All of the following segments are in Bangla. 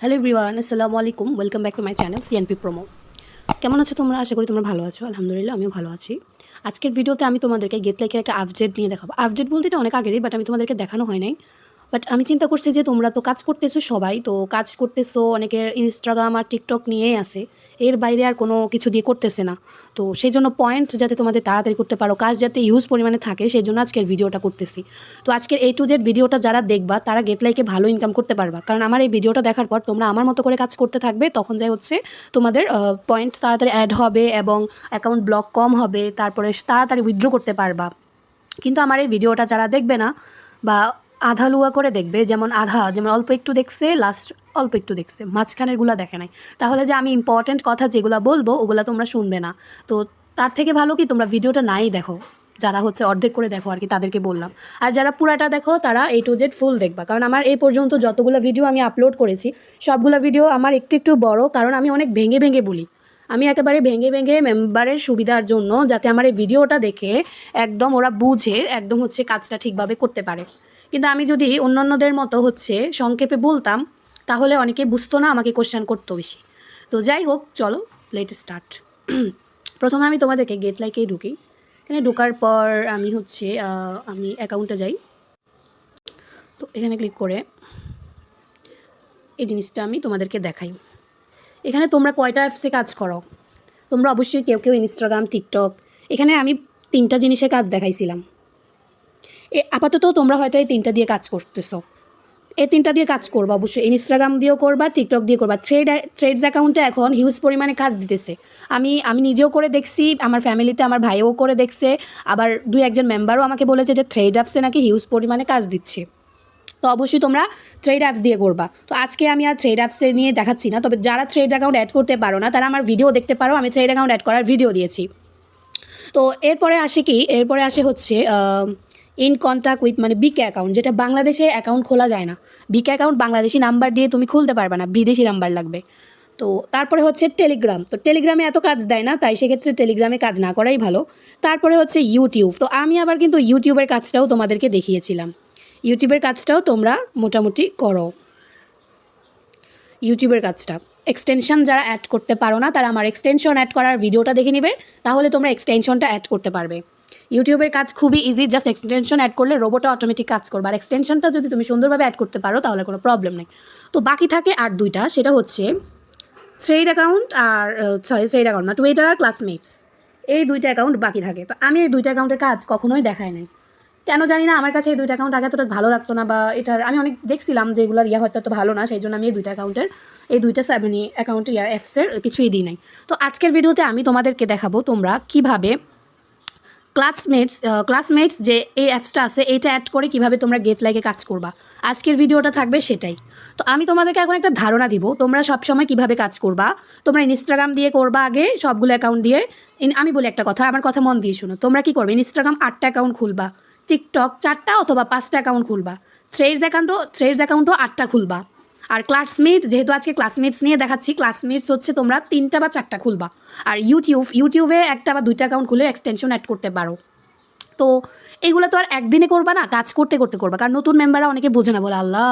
হ্যালো এভরিওয়ান, আসসালামু আলাইকুম। Welcome back to my channel CNP-PROMO। কেমন আছো তোমরা? আশা করি তোমরা ভালো আছো। আলহামদুলিল্লাহ আমিও ভালো আছি। আজকের ভিডিওতে আমি তোমাদেরকে গেটলাইকের একটা আপডেট নিয়ে দেখাবো। আপডেট বলতে এটা অনেক আগেরই, বাট আমি তোমাদেরকে দেখানো হয় নাই। বাট আমি চিন্তা করছি যে তোমরা তো কাজ করতেছো, সবাই তো কাজ করতেছো, অনেকের ইনস্টাগ্রাম আর টিকটক নিয়েই আছে, এর বাইরে আর কোনো কিছু দিয়ে করতেছে না। তো সেই জন্য পয়েন্ট যাতে তোমাদের তাড়াতাড়ি করতে পারো, কাজ যাতে ইউজ পরিমাণে থাকে, সেই জন্য আজকের ভিডিওটা করতেছি। তো আজকের A to Z ভিডিওটা যারা দেখবা তারা গেটলাইকে ভালো ইনকাম করতে পারবা, কারণ আমার এই ভিডিওটা দেখার পর তোমরা আমার মতো করে কাজ করতে থাকবে, তখন যাই হচ্ছে তোমাদের পয়েন্ট তাড়াতাড়ি অ্যাড হবে এবং অ্যাকাউন্ট ব্লক কম হবে, তারপরে তাড়াতাড়ি উইথড্র করতে পারবা। কিন্তু আমার এই ভিডিওটা যারা দেখবে না বা আধা লুয়া করে দেখবে, যেমন অল্প একটু দেখছে, লাস্ট অল্প একটু দেখছে, মাঝখানেরগুলো দেখে নাই, তাহলে যে আমি ইম্পর্ট্যান্ট কথা যেগুলো বলবো ওগুলো তোমরা শুনবে না। তো তার থেকে ভালো কি তোমরা ভিডিওটা নাই দেখো, যারা হচ্ছে অর্ধেক করে দেখো আর কি, তাদেরকে বললাম। আর যারা পুরাটা দেখো তারা A to Z ফুল দেখবা, কারণ আমার এই পর্যন্ত যতগুলো ভিডিও আমি আপলোড করেছি সবগুলো ভিডিও আমার একটু একটু বড়, কারণ আমি অনেক ভেঙে ভেঙে বলি। আমি একেবারে ভেঙে ভেঙে মেম্বারের সুবিধার জন্য, যাতে আমার এই ভিডিওটা দেখে একদম ওরা বুঝে একদম হচ্ছে কাজটা ঠিকভাবে করতে পারে। কিন্তু আমি যদি অন্যান্যদের মতো হচ্ছে সংক্ষেপে বলতাম, তাহলে অনেকে বুঝতো না, আমাকে কোশ্চেন করতো বেশি। তো যাই হোক, চলো লেট স্টার্ট। প্রথমে আমি তোমাদেরকে গেটলাইকেই ঢুকি। এখানে ঢোকার পর আমি হচ্ছে আমি অ্যাকাউন্টে যাই। তো এখানে ক্লিক করে এই জিনিসটা আমি তোমাদেরকে দেখাই। এখানে তোমরা কয়টা অ্যাপসে কাজ করো? তোমরা অবশ্যই কেউ কেউ ইনস্টাগ্রাম, টিকটক। এখানে আমি 3টা জিনিসের কাজ দেখাইছিলাম। আপাতত তোমরা হয়তো এই 3টা দিয়ে কাজ করতেছো। এই 3টা দিয়ে কাজ করবা, অবশ্যই ইনস্টাগ্রাম দিয়েও করবা, টিকটক দিয়ে করবা। থ্রেডস অ্যাকাউন্টে এখন হিউজ পরিমাণে কাজ দিতেছে। আমি নিজেও করে দেখছি, আমার ফ্যামিলিতে আমার ভাইও করে দেখছে, আবার 2-1জন মেম্বারও আমাকে বলেছে যে থ্রেড অ্যাপসে নাকি হিউজ পরিমাণে কাজ দিচ্ছে। তো অবশ্যই তোমরা থ্রেড অ্যাপস দিয়ে করবা। তো আজকে আমি আর থ্রেড অ্যাপসে নিয়ে দেখাচ্ছি না, তবে যারা থ্রেড অ্যাকাউন্ট অ্যাড করতে পারো না তারা আমার ভিডিও দেখতে পারো, আমি থ্রেড অ্যাকাউন্ট অ্যাড করার ভিডিও দিয়েছি। তো এরপরে আসে হচ্ছে ইন কন্ট্যাক্ট উইথ, মানে বিকে অ্যাকাউন্ট, যেটা বাংলাদেশে অ্যাকাউন্ট খোলা যায় না। বিকে অ্যাকাউন্ট বাংলাদেশি নাম্বার দিয়ে তুমি খুলতে পারবে না, বিদেশি নাম্বার লাগবে। তো তারপরে হচ্ছে টেলিগ্রাম। তো টেলিগ্রামে এত কাজ দেয় না, তাই সেক্ষেত্রে টেলিগ্রামে কাজ না করাই ভালো। তারপরে হচ্ছে ইউটিউব। তো আমি আবার কিন্তু ইউটিউবের কাজটাও তোমাদেরকে দেখিয়েছিলাম। ইউটিউবের কাজটাও তোমরা মোটামুটি করো। ইউটিউবের কাজটা এক্সটেনশন যারা অ্যাড করতে পারো না তারা আমার এক্সটেনশন অ্যাড করার ভিডিওটা দেখে নিবে, তাহলে তোমরা এক্সটেনশনটা অ্যাড করতে পারবে। ইউটিউবের কাজ খুবই ইজি, জাস্ট এক্সটেনশন অ্যাড করলে রোবটটা অটোমেটিক কাজ করবে। আর এক্সটেনশনটা যদি তুমি সুন্দরভাবে অ্যাড করতে পারো তাহলে কোনো প্রবলেম নেই। তো বাকি থাকে আর 2টা, সেটা হচ্ছে থ্রেড অ্যাকাউন্ট আর থ্রেড অ্যাকাউন্ট না, টুইটার আর ক্লাসমেটস। এই 2টা অ্যাকাউন্ট বাকি থাকে। তো আমি এই 2টা অ্যাকাউন্টের কাজ কখনোই দেখাই নাই, কেন জানি না। আমার কাছে এই 2টা অ্যাকাউন্ট আগে এতটা ভালো লাগতো না, বা এটার আমি অনেক দেখছিলাম যে এগুলোর হয়তো এত ভালো না, সেই জন্য আমি এই 2টা অ্যাকাউন্টের মানে অ্যাকাউন্টের অ্যাপসের কিছুই দিই নাই। তো আজকের ভিডিওতে আমি তোমাদেরকে দেখাবো তোমরা কিভাবে ক্লাসমেটস যে এই অ্যাপসটা আছে এইটা অ্যাড করে কিভাবে তোমরা গেটলাইকে কাজ করবা। আজকের ভিডিওটা থাকবে সেটাই। তো আমি তোমাদেরকে এখন একটা ধারণা দিব তোমরা সবসময় কিভাবে কাজ করবা। তোমরা ইনস্টাগ্রাম দিয়ে করবা আগে, সবগুলো অ্যাকাউন্ট দিয়ে। আমি বলি একটা কথা, আমার কথা মন দিয়ে শুনো। তোমরা কি করবে, ইনস্টাগ্রাম 8টা অ্যাকাউন্ট খুলবা, টিকটক 4টা অথবা 5টা অ্যাকাউন্ট খুলবা, থ্রেডস অ্যাকাউন্টও 8টা খুলবা। আর ক্লাসমেট, যেহেতু আজকে ক্লাসমেটস নিয়ে দেখাচ্ছি, ক্লাসমেটস হচ্ছে তোমরা 3টা বা 4টা খুলবা। আর ইউটিউবে 1টা বা 2টা অ্যাকাউন্ট খুলে এক্সটেনশন অ্যাড করতে পারো। তো এগুলো তো আর একদিনে করবা না, কাজ করতে করতে করবা। কারণ নতুন মেম্বাররা অনেকে বোঝে না, বলে আল্লাহ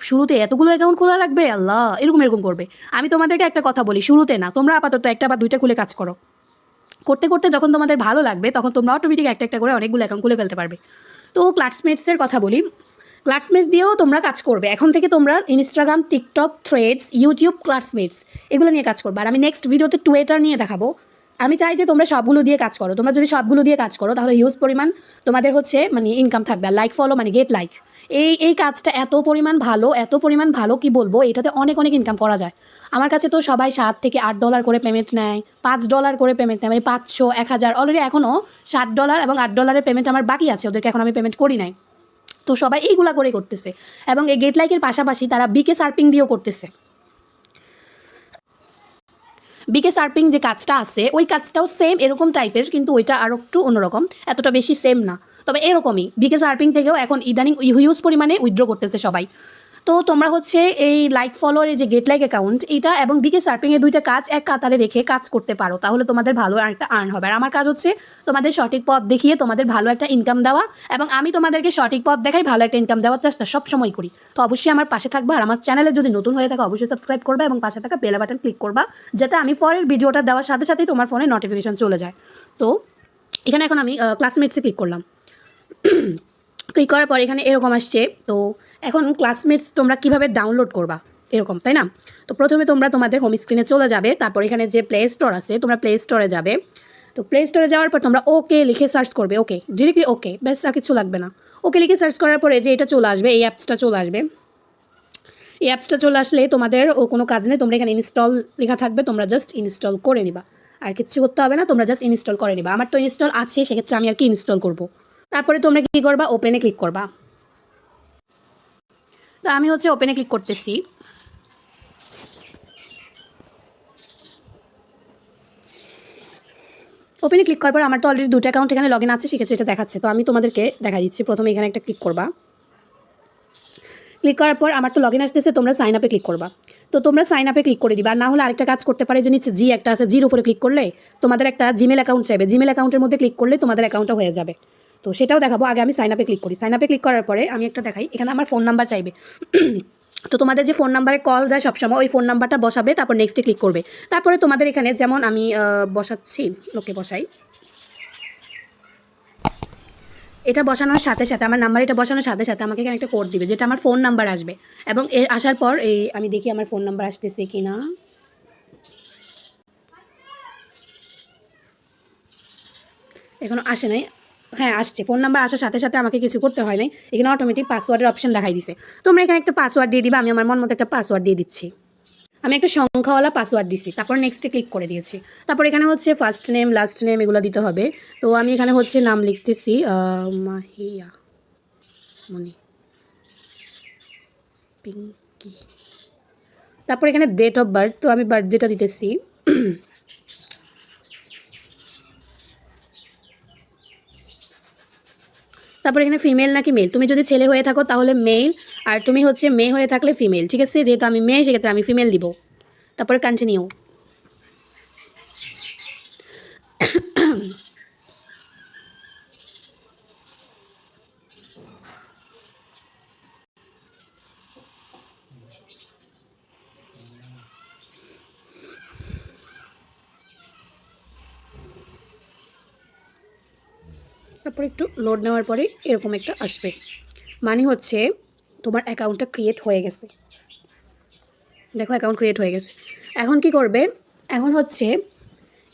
শুরুতে এতগুলো অ্যাকাউন্ট খোলা লাগবে, আল্লাহ এরকম করবে। আমি তোমাদেরকে একটা কথা বলি, শুরুতে না, তোমরা আপাতত 1টা বা 2টা খুলে কাজ করো। করতে করতে যখন তোমাদের ভালো লাগবে তখন তোমরা অটোমেটিক একটা একটা করে অনেকগুলো অ্যাকাউন্ট খুলে ফেলতে পারবে। তো ক্লাসমেটসের কথা বলি, ক্লাসমেটস দিয়েও তোমরা কাজ করবে। এখন থেকে তোমরা Instagram, TikTok, threads, YouTube, classmates এগুলো নিয়ে কাজ করবে। আর আমি নেক্সট ভিডিওতে টুইটার নিয়ে দেখাবো। আমি চাই যে তোমরা সবগুলো দিয়ে কাজ করো। তোমরা যদি সবগুলো দিয়ে কাজ করো তাহলে হিউজ পরিমাণ তোমাদের হচ্ছে মানে ইনকাম থাকবে। আর লাইক ফলো মানে গেট লাইক, এই কাজটা এত পরিমাণ ভালো কি বলবো, এটাতে অনেক ইনকাম করা যায়। আমার কাছে তো সবাই $7 থেকে $8 করে পেমেন্ট নেয়, $5 করে পেমেন্ট নেয়, মানে 500, 1000। অলরেডি এখনও $7 এবং $8 পেমেন্ট আমার বাকি আছে, ওদেরকে এখন আমি পেমেন্ট করি নাই। তো সবাই এইগুলা করে করতেছে, এবং এই গেট লাইকের পাশাপাশি তারা বিকে সার্পিং দিয়েও করতেছে। বিকে সার্পিং যে কাজটা আছে ওই কাজটাও সেম এরকম টাইপের, কিন্তু ওইটা আরও একটু অন্যরকম, এতটা বেশি সেম না, তবে এরকমই। বিকে সার্পিং থেকেও এখন ইদানিং হিউজ পরিমাণে উইথড্র করতেছে সবাই। তো তোমরা হচ্ছে এই লাইক ফলোয়ার এই যে গেটলাইক অ্যাকাউন্ট এটা এবং বিকে সার্ফিংয়ের দুইটা কাজ এক কাতারে রেখে কাজ করতে পারো, তাহলে তোমাদের ভালো একটা আর্ন হবে। আর আমার কাজ হচ্ছে তোমাদের সঠিক পথ দেখিয়ে তোমাদের ভালো একটা ইনকাম দেওয়া, এবং আমি তোমাদেরকে সঠিক পথ দেখাই ভালো একটা ইনকাম দেওয়ার চেষ্টা সবসময় করি। তো অবশ্যই আমার পাশে থাকবে, আর আমার চ্যানেলে যদি নতুন হয়ে থাকে অবশ্যই সাবস্ক্রাইব করবে এবং পাশে থাকা বেল বাটন ক্লিক করবা, যাতে আমি পরের ভিডিওটা দেওয়ার সাথে সাথেই তোমার ফোনে নোটিফিকেশন চলে যায়। তো এখানে এখন আমি ক্লাসমেটসে ক্লিক করলাম। ক্লিক করার পর এখানে এরকম আসছে। তো এখন ক্লাসমেটস তোমরা কিভাবে ডাউনলোড করবা এরকম, তাই না? তো প্রথমে তোমরা তোমাদের হোম স্ক্রিনে চলে যাবে, তারপর এখানে যে প্লে স্টোর আছে তোমরা প্লে স্টোরে যাবে। তো প্লে স্টোরে যাওয়ার পর তোমরা ওকে লিখে সার্চ করবে, ওকে ডিরেক্টলি ওকে, ব্যাস আর কিছু লাগবে না। ওকে লিখে সার্চ করার পরে যে এটা চলে আসবে, এই অ্যাপসটা চলে আসবে। এই অ্যাপসটা চলে আসলে তোমাদের কোনো কাজ নেই, তোমরা এখানে ইনস্টল লেখা থাকবে, তোমরা জাস্ট ইনস্টল করে নিবা, আর কিছু করতে হবে না, তোমরা জাস্ট ইনস্টল করে নিবা। আমার তো ইনস্টল আছে, সেক্ষেত্রে আমি আর কি ইনস্টল করবো। তারপরে তোমরা কী করবা, ওপেনে ক্লিক করবা। তো আমি হচ্ছে ওপেনে ক্লিক করতেছি। ওপেনে ক্লিক করার পর আমার তো অলরেডি দুটো অ্যাকাউন্ট এখানে লগ ইন আছে, সেক্ষেত্রে এটা দেখাচ্ছে। তো আমি তোমাদেরকে দেখা দিচ্ছি। প্রথমে এখানে একটা ক্লিক করবা। ক্লিক করার পর আমার তো লগ ইন আসতেছে, তোমরা সাইন আপে ক্লিক করবা। তো তোমরা সাইন আপে ক্লিক করে দিবা। আর না হলে আরেকটা কাজ করতে পারে যে নিচে জি একটা আছে, জির উপরে ক্লিক করলে তোমাদের একটা জিমেল অ্যাকাউন্ট চাইবে, জিমেল অ্যাকাউন্টের মধ্যে ক্লিক করলে তোমাদের অ্যাকাউন্টটা হয়ে যাবে। তো সেটাও দেখাবো, আগে আমি সাইন আপে ক্লিক করি। সাইন আপে ক্লিক করার পরে আমি একটা দেখাই, এখানে আমার ফোন নাম্বার চাইবে। তো তোমাদের যে ফোন নাম্বারে কল যায় সবসময় ওই ফোন নাম্বারটা বসাবে, তারপর নেক্সটে ক্লিক করবে। তারপরে তোমাদের এখানে যেমন আমি বসাচ্ছি, ওকে বসাই। এটা বসানোর সাথে সাথে আমার নাম্বার এটা বসানোর সাথে সাথে আমাকে এখানে একটা কোড দিবে, যেটা আমার ফোন নাম্বার আসবে। এবং এর আসার পর এই আমি দেখি আমার ফোন নাম্বার আসতেছে কি না। এখনো আসে নাই। হ্যাঁ আসছে, ফোন নাম্বার আসার সাথে সাথে আমাকে কিছু করতে হয় নাই, এখানে অটোমেটিক পাসওয়ার্ডের অপশন দেখাই দিছে। তোমরা এখানে একটা পাসওয়ার্ড দিয়ে দিবা, আমি আমার মন মতো একটা পাসওয়ার্ড দিয়ে দিচ্ছি। আমি একটা সংখ্যাওয়ালা পাসওয়ার্ড দিছি, তারপর নেক্সটে ক্লিক করে দিয়েছি। তারপর এখানে হচ্ছে ফার্স্ট নেম লাস্ট নেম এগুলো দিতে হবে। তো আমি এখানে হচ্ছে নাম লিখতেছি মাহিয়া মনি পিঙ্কি। তারপর এখানে ডেট অফ বার্থ, তো আমি বার্থডেটা দিতেছি। তারপর এখানে ফিমেল নাকি মেল, তুমি যদি ছেলে হয়ে থাকো তাহলে মেল, আর তুমি হচ্ছে মেয়ে হয়ে থাকলে ফিমেল, ঠিক আছে? যেহেতু আমি মেয়ে সেক্ষেত্রে আমি ফিমেল দিব। তারপরে কন্টিনিউ। তারপর একটু লোড নেওয়ার পরে এরকম একটা আসবে, মানে হচ্ছে তোমার অ্যাকাউন্টটা ক্রিয়েট হয়ে গেছে। দেখো অ্যাকাউন্ট ক্রিয়েট হয়ে গেছে। এখন কি করবে, এখন হচ্ছে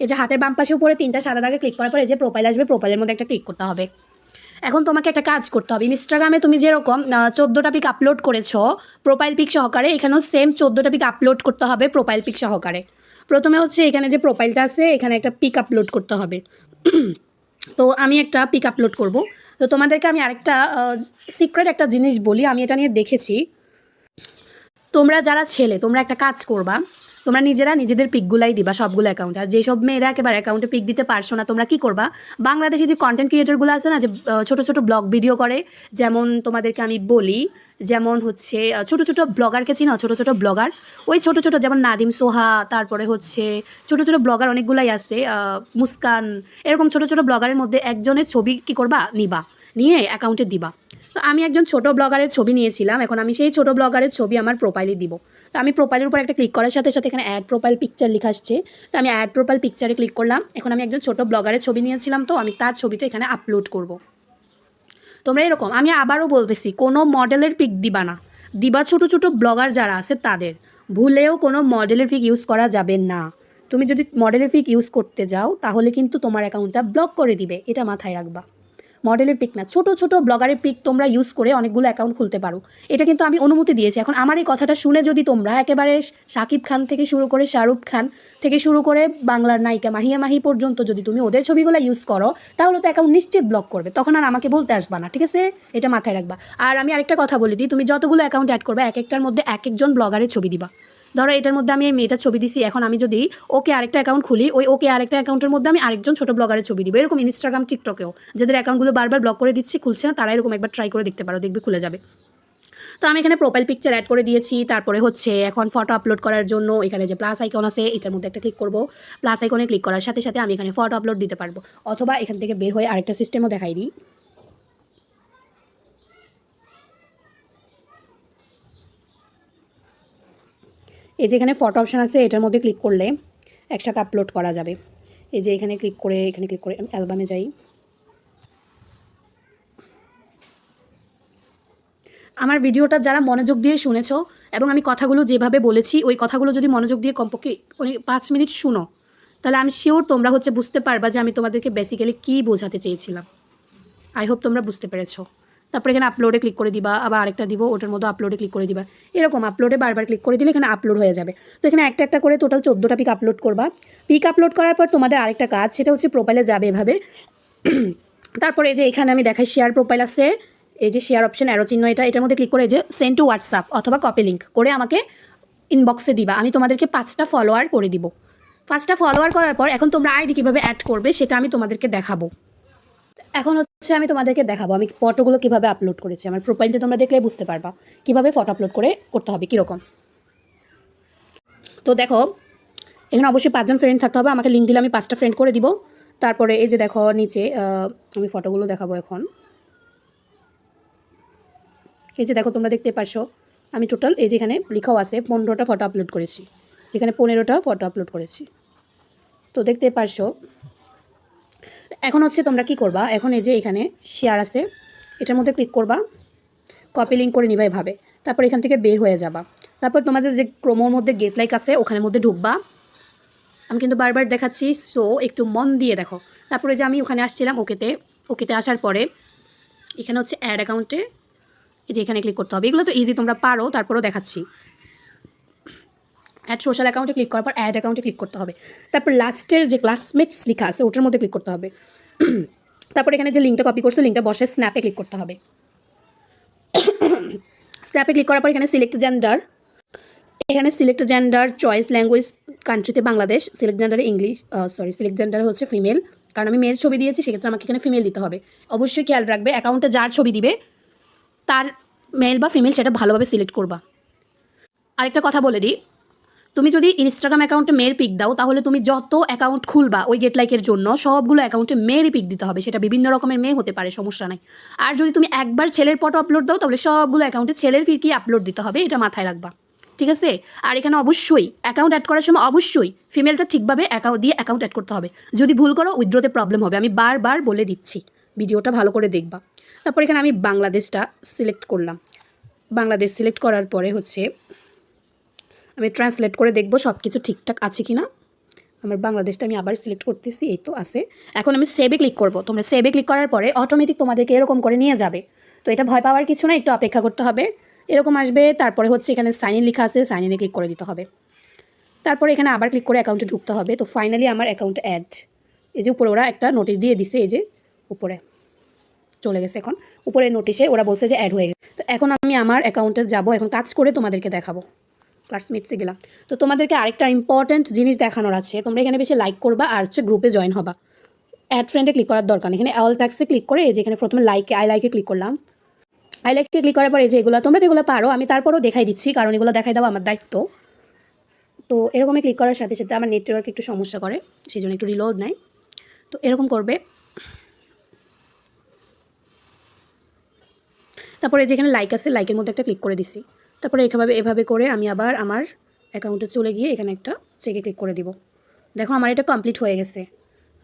এই যে হাতের বাম পাশে উপরে তিনটা সাদা দাগে ক্লিক করার পরে যে প্রোফাইল আসবে, প্রোফাইলের মধ্যে একটা ক্লিক করতে হবে। এখন তোমাকে একটা কাজ করতে হবে, ইনস্টাগ্রামে তুমি যেরকম 14টা পিক আপলোড করেছো প্রোফাইল পিক সহকারে, এখানেও সেম 14টা পিক আপলোড করতে হবে প্রোফাইল পিক সহকারে। প্রথমে হচ্ছে এখানে যে প্রোফাইলটা আছে এখানে একটা পিক আপলোড করতে হবে। তো আমি একটা পিক আপলোড করব। তো তোমাদেরকে আমি আরেকটা সিক্রেট একটা জিনিস বলি, আমি এটা নিয়ে দেখেছি। তোমরা যারা ছেলে তোমরা একটা কাজ করবা, তোমরা নিজেরা নিজেদের পিকগুলাই দিবা সবগুলো অ্যাকাউন্টে। আর যেসব মেয়েরা একেবারে অ্যাকাউন্টে পিক দিতে পারছো না, তোমরা কি করবা, বাংলাদেশে যে কন্টেন্ট ক্রিয়েটরগুলো আছে না, যে ছোটো ছোটো ব্লগ ভিডিও করে, যেমন তোমাদেরকে আমি বলি, যেমন হচ্ছে ছোটো ছোটো ব্লগারকে চিনো, ছোটো ছোটো ব্লগার, ওই ছোটো ছোটো যেমন নাদিম সোহা, তারপরে হচ্ছে ছোটো ছোটো ব্লগার অনেকগুলাই আছে, মুস্কান, এরকম ছোটো ছোটো ব্লগারের মধ্যে একজনের ছবি কি করবা, নিবা, নিয়ে অ্যাকাউন্টে দিবা। তো আমি একজন ছোট ব্লগারের ছবি নিয়েছিলাম, এখন আমি সেই ছোট ব্লগারের ছবি আমার প্রোফাইলে দিব। তো আমি প্রোফাইলের উপর একটা ক্লিক করার সাথে সাথে এখানে অ্যাড প্রোফাইল পিকচার লেখা আসছে। তো আমি অ্যাড প্রোফাইল পিকচারে ক্লিক করলাম। এখন আমি একজন ছোট ব্লগারের ছবি নিয়েছিলাম, তো আমি তার ছবিটা এখানে আপলোড করব। তোমরা এরকম, আমি আবারও বলতেছি, কোনো মডেলের পিক দিবা না, দিবা ছোট ছোট ব্লগার যারা আছে তাদের। ভুলেও কোনো মডেলের পিক ইউজ করা যাবে না। তুমি যদি মডেলের পিক ইউজ করতে যাও তাহলে কিন্তু তোমার অ্যাকাউন্টটা ব্লক করে দিবে, এটা মাথায় রাখবা। মডেলের পিক না, ছোট ছোট ব্লগারের পিক তোমরা ইউজ করে অনেকগুলো অ্যাকাউন্ট খুলতে পারো, এটা কিন্তু আমি অনুমতি দিয়েছি। এখন আমার এই কথাটা শুনে যদি তোমরা একেবারে শাকিব খান থেকে শুরু করে শাহরুখ খান থেকে শুরু করে বাংলার নায়িকা মাহিয়া মাহি পর্যন্ত যদি তুমি ওদের ছবিগুলো ইউজ করো, তাহলে তো অ্যাকাউন্ট নিশ্চিত ব্লক করবে, তখন আর আমাকে বলতে আসবা না, ঠিক আছে? এটা মাথায় রাখবা। আর আমি আরেকটা কথা বলে দিই, তুমি যতগুলো অ্যাকাউন্ট অ্যাড করবে এক একটার মধ্যে এক একজন ব্লগারের ছবি দিবা। ধরো এটার মধ্যে আমি এই মেয়েটার ছবি দিছি, এখন আমি যদি ওকে আরেকটা অ্যাকাউন্ট খুলি, ওই ওকে আরেকটা অ্যাকাউন্টের মধ্যে আমি আরেকজন ছোট ব্লগারের ছবি দিব। এরকম ইনস্টাগ্রাম টিকটকেও যাদের অ্যাকাউন্টগুলো বারবার ব্লক করে দিচ্ছি, খুলছে না, তারা এরকম একবার ট্রাই করে দেখতে পারো, দেখবে খুলে যাবে। তো আমি এখানে প্রোফাইল পিকচার অ্যাড করে দিয়েছি। তারপরে হচ্ছে এখন ফটো আপলোড করার জন্য এখানে যে প্লাস আইকন আছে এটার মধ্যে একটা ক্লিক করব। প্লাস আইকনে ক্লিক করার সাথে সাথে আমি এখানে ফটো আপলোড দিতে পারবো, অথবা এখান থেকে বের হয়ে আরেকটা সিস্টেমও দেখাই দিই। এই যে এখানে ফটো অপশান আছে, এটার মধ্যে ক্লিক করলে একসাথে আপলোড করা যাবে। এই যে এখানে ক্লিক করে আমি অ্যালবামে যাই। আমার ভিডিওটা যারা মনোযোগ দিয়ে শুনেছো এবং আমি কথাগুলো যেভাবে বলেছি ওই কথাগুলো যদি মনোযোগ দিয়ে কমপক্ষে 5 মিনিট শুনো, তাহলে আমি শিওর তোমরা হচ্ছে বুঝতে পারবা যে আমি তোমাদেরকে বেসিক্যালি কী বোঝাতে চেয়েছিলাম। আই হোপ তোমরা বুঝতে পেরেছো। তারপরে এখানে আপলোডে ক্লিক করে দিবা, আবার আরেকটা দিব, ওটার মধ্যে আপলোডে ক্লিক করে দিবা। এরকম আপলোডে বারবার ক্লিক করে দিলে এখানে আপলোড হয়ে যাবে। তো এখানে একটা একটা করে টোটাল 14টা পিক আপলোড করবা। পিক আপলোড করার পর তোমাদের আরেকটা কাজ, সেটা হচ্ছে প্রোফাইলে যাবে এভাবে। তারপরে এই যে এখানে আমি দেখাই শেয়ার প্রোফাইল আছে, এই যে শেয়ার অপশন অ্যারো চিহ্ন, এটার মধ্যে ক্লিক করে এই যে সেন্ড টু হোয়াটসঅ্যাপ অথবা কপি লিঙ্ক করে আমাকে ইনবক্সে দিবা। আমি তোমাদেরকে 5টা ফলোয়ার করে দিব। 5টা ফলোয়ার করার পর এখন তোমরা আইডি কীভাবে অ্যাড করবে সেটা আমি তোমাদেরকে দেখাবো। এখন হচ্ছে আমি তোমাদেরকে দেখাবো আমি ফটোগুলো কীভাবে আপলোড করেছি। আমার প্রোফাইলটা তোমরা দেখলে বুঝতে পারবা কীভাবে ফটো আপলোড করতে হবে কীরকম। তো দেখো এখানে অবশ্যই 5জন ফ্রেন্ড থাকতে হবে। আমাকে লিঙ্ক দিলে আমি 5টা ফ্রেন্ড করে দিব। তারপরে এই যে দেখো নিচে আমি ফটোগুলো দেখাবো এখন। এই যে দেখো তোমরা দেখতে পারছো আমি টোটাল এই যে এখানে লেখাও আছে 15টা ফটো আপলোড করেছি, যেখানে 15টা ফটো আপলোড করেছি। তো দেখতে পারছো। এখন হচ্ছে তোমরা কি করবা, এখন এই যে এখানে শেয়ার আছে এটার মধ্যে ক্লিক করবা, কপি লিঙ্ক করে নিবা এভাবে। তারপর এখান থেকে বের হয়ে যাবা। তারপর তোমাদের যে প্রোমোর মধ্যে গেটলাইক আছে ওখানের মধ্যে ঢুকবা। আমি কিন্তু বারবার দেখাচ্ছি, সো একটু মন দিয়ে দেখো। তারপরে যে আমি ওখানে আসছিলাম ওকেতে আসার পরে এখানে হচ্ছে অ্যাড অ্যাকাউন্টে এই যে এখানে ক্লিক করতে হবে। এগুলো তো ইজি, তোমরা পারো, তারপরেও দেখাচ্ছি। অ্যাড সোশ্যাল অ্যাকাউন্টে ক্লিক করার পর অ্যাড অ্যাকাউন্টে ক্লিক করতে হবে। তারপর লাস্টের যে ক্লাসমেটস লেখা আছে ওটার মধ্যে ক্লিক করতে হবে। তারপর এখানে যে লিঙ্কটা কপি করছো লিঙ্কটা বসে স্ন্যাপে ক্লিক করতে হবে। স্ন্যাপে ক্লিক করার পর এখানে সিলেক্ট জেন্ডার চয়েস ল্যাঙ্গুয়েজ কান্ট্রিতে বাংলাদেশ, সিলেক্ট জেন্ডারে ইংলিশ, সিলেক্ট জেন্ডারে হচ্ছে ফিমেল, কারণ আমি মেয়ের ছবি দিয়েছি সেক্ষেত্রে আমাকে এখানে ফিমেল দিতে হবে। অবশ্যই খেয়াল রাখবে অ্যাকাউন্টে যার ছবি দিবে তার মেল বা ফিমেল সেটা ভালোভাবে সিলেক্ট করবা। আরেকটা কথা বলে দিই, তুমি যদি ইনস্টাগ্রাম অ্যাকাউন্টে মেয়ের পিক দাও তাহলে তুমি যত অ্যাকাউন্ট খুলবা ওই গেটলাইকের জন্য সবগুলো অ্যাকাউন্টে মেয়েরই পিক দিতে হবে, সেটা বিভিন্ন রকমের মেয়ে হতে পারে, সমস্যা নাই। আর যদি তুমি একবার ছেলের ফটো আপলোড দাও তাহলে সবগুলো অ্যাকাউন্টে ছেলের পিকই আপলোড দিতে হবে, এটা মাথায় রাখবা, ঠিক আছে? আর এখানে অবশ্যই অ্যাকাউন্ট অ্যাড করার সময় অবশ্যই ফিমেলটা ঠিকভাবে অ্যাকাউন্ট অ্যাড করতে হবে। যদি ভুল করো উইথড্রোতে প্রবলেম হবে, আমি বারবার বলে দিচ্ছি, ভিডিওটা ভালো করে দেখবা। তারপর এখানে আমি বাংলাদেশটা সিলেক্ট করলাম। বাংলাদেশ সিলেক্ট করার পরে হচ্ছে আমি ট্রান্সলেট করে দেখব সব কিছু ঠিকঠাক আছে কি না। আমার বাংলাদেশটা আমি আবার সিলেক্ট করতেছি, এই তো আছে। এখন আমি সেভে ক্লিক করব। তোমরা সেভে ক্লিক করার পরে অটোমেটিক তোমাদেরকে এরকম করে নিয়ে যাবে। তো এটা ভয় পাওয়ার কিছু না, একটু অপেক্ষা করতে হবে, এরকম আসবে। তারপরে হচ্ছে এখানে সাইন ইন লেখা আছে, সাইন ইনে ক্লিক করে দিতে হবে। তারপরে এখানে আবার ক্লিক করে অ্যাকাউন্টে ঢুকতে হবে। তো ফাইনালি আমার অ্যাকাউন্টে অ্যাড, এই যে উপরে ওরা একটা নোটিশ দিয়ে দিছে, এই যে উপরে চলে গেছে। এখন উপরে নোটিশে ওরা বলছে যে অ্যাড হয়ে গেছে। তো এখন আমি আমার অ্যাকাউন্টে যাব, এখন কাজ করে তোমাদেরকে দেখাবো। ক্লাসমেটসে গেলাম। তো তোমাদেরকে আরেকটা ইম্পর্ট্যান্ট জিনিস দেখানোর আছে, তোমরা এখানে বেশি লাইক করবা আর হচ্ছে গ্রুপে জয়েন হবা। অ্যাড ফ্রেন্ডে ক্লিক করার দরকার নেই, এখানে অল ট্যাক্সে ক্লিক করে এই যে এখানে প্রথমে আই লাইকে ক্লিক করলাম। আই লাইকে ক্লিক করার পর এই যে এগুলো তোমরা যেগুলো পারো আমি তারপরও দেখাই দিচ্ছি, কারণ এগুলো দেখাই দেওয়া আমার দায়িত্ব। তো এরকমই ক্লিক করার সাথে সাথে আমার নেটওয়ার্ক একটু সমস্যা করে, সেই জন্য একটু রিলোড নেয়। তো এরকম করবে। তারপরে যেখানে লাইক আছে লাইকের মধ্যে একটা ক্লিক করে দিছি। তারপরে এভাবে করে আমি আবার আমার অ্যাকাউন্টে চলে গিয়ে এখানে একটা চেকে ক্লিক করে দিব। দেখো আমার এটা কমপ্লিট হয়ে গেছে,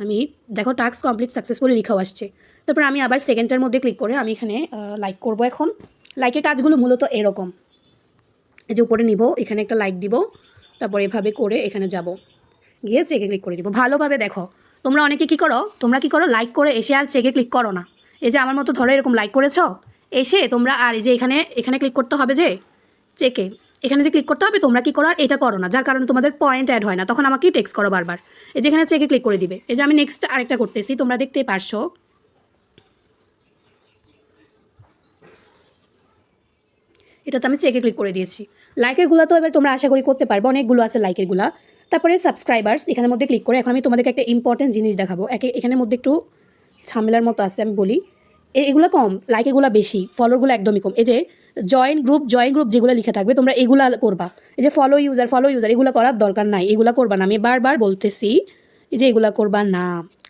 আমি দেখো টাস্ক কমপ্লিট সাকসেসফুলি লেখাও আসছে। তারপর আমি আবার সেকেন্ডটার মধ্যে ক্লিক করে আমি এখানে লাইক করব। এখন লাইকের কাজগুলো মূলত এরকম, এই যে উপরে নিব, এখানে একটা লাইক দিব, তারপর এভাবে করে এখানে যাব, গিয়ে চেকে ক্লিক করে দিব। ভালোভাবে দেখো, তোমরা অনেকে তোমরা কি করো লাইক করে এসে আর চেকে ক্লিক করো না। এই যে আমার মতো ধরো এরকম লাইক করেছো, এসে তোমরা আর এই যে এখানে ক্লিক করতে হবে, যে চেকে এখানে যে ক্লিক করতে হবে, তোমরা কি করো আর এটা করো না, যার কারণে তোমাদের পয়েন্ট অ্যাড হয় না, তখন আমাকেই টেক্সট করো বারবার। এই যে এখানে চেকে ক্লিক করে দিবে। এই যে আমি নেক্সট আরেকটা করতেছি, তোমরা দেখতেই পারছো। এটাতে আমি চেকে ক্লিক করে দিয়েছি। লাইকেরগুলো তো এবার তোমরা আশা করি করতে পারবে, অনেকগুলো আছে লাইকেরগুলা। তারপরে সাবস্ক্রাইবার্স এখানের মধ্যে ক্লিক করে এখন আমি তোমাদেরকে একটা ইম্পর্টেন্ট জিনিস দেখাবো। এখানের মধ্যে একটু ঝামেলার মতো আছে, আমি বলি। এগুলো কম, লাইকেরগুলো বেশি, ফলোরগুলো একদমই কম। এই যে জয়েন গ্রুপ যেগুলো লিখে থাকবে তোমরা এগুলা করবা। এই যে ফলো ইউজার এগুলো করার দরকার নাই, এগুলো করবা না। আমি বারবার বলতেছি এই যে এগুলা করবা না,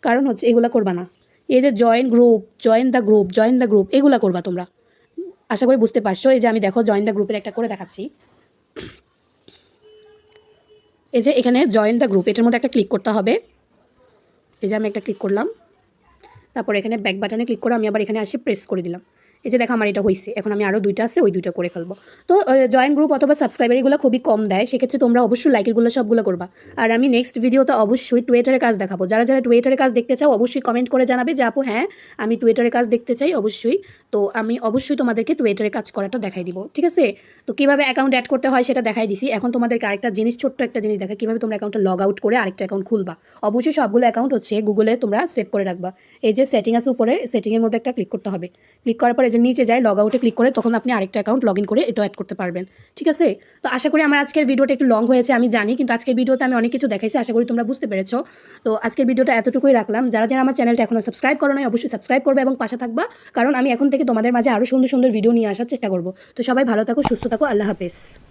কারণ হচ্ছে এগুলা করবা না। এই যে জয়েন দ্য গ্রুপ এগুলা করবা তোমরা। আশা করি বুঝতে পারছো। এই যে আমি দেখো জয়েন দ্য গ্রুপের একটা করে দেখাচ্ছি। এই যে এখানে জয়েন দ্য গ্রুপ, এটার মধ্যে একটা ক্লিক করতে হবে। এই যে আমি একটা ক্লিক করলাম, তারপর এখানে ব্যাক বাটনে ক্লিক করে আমি আবার এখানে আসি প্রেস করে দিলাম। এই যে দেখো আমার এটা হয়েছে। এখন আমি আরও 2টা আছে, ওই 2টা করে ফেলবো। তো জয়েন গ্রুপ অথবা সাবস্ক্রাইবার এগুলো খুবই কম দেয়, সেক্ষেত্রে তোমরা অবশ্যই লাইকেরগুলো সবগুলো করবা। আর আমি নেক্সট ভিডিওতে অবশ্যই টুইটারের কাজ দেখাবো। যারা টুইটারের কাজ দেখতে চাও অবশ্যই কমেন্ট করে জানাবে যে আপু হ্যাঁ আমি টুইটারের কাজ দেখতে চাই অবশ্যই। তো আমি অবশ্যই তোমাদেরকে টুইটারের কাজ করাটা দেখাই দিব, ঠিক আছে? তো কীভাবে অ্যাকাউন্ট অ্যাড করতে হয় সেটা দেখাই দিছি। এখন তোমাদেরকে আরেকটা জিনিস, ছোট্ট একটা জিনিস দেখা, কীভাবে তোমরা অ্যাকাউন্টটা লগ আউট করে আরেকটা অ্যাকাউন্ট খুলবা। অবশ্যই সবগুলো অ্যাকাউন্ট হচ্ছে গুগলে তোমরা সেভ করে রাখবা। এই যে সেটিং আছে উপরে, সেটিংয়ের মধ্যে একটা ক্লিক করতে হবে। ক্লিক করার পর এই যে নিচে যায় লগ আউটে ক্লিক করে তখন আপনি আরেকটা অ্যাকাউন্ট লগ ইন করে এটা অ্যাড করতে পারবেন, ঠিক আছে? তো আশা করি আমার আজকের ভিডিওটা একটু লং হয়েছে আমি জানি, কিন্তু আজকের ভিডিওতে আমি অনেক কিছু দেখাইছি, আশা করি তোমরা বুঝতে পেরেছো। তো আজকের ভিডিওটা এতটুকুই রাখলাম। যারা আমার চ্যানেলটা এখনো সাবস্ক্রাইব করো নাই অবশ্যই সাবস্ক্রাইব করবে এবং পাশে থাকবা, কারণ আমি এখন থেকে তোমাদের মাঝে আরও সুন্দর সুন্দর ভিডিও নিয়ে আসার চেষ্টা করবো। তো সবাই ভালো থাকো, সুস্থ থাকো, আল্লাহ হাফেজ।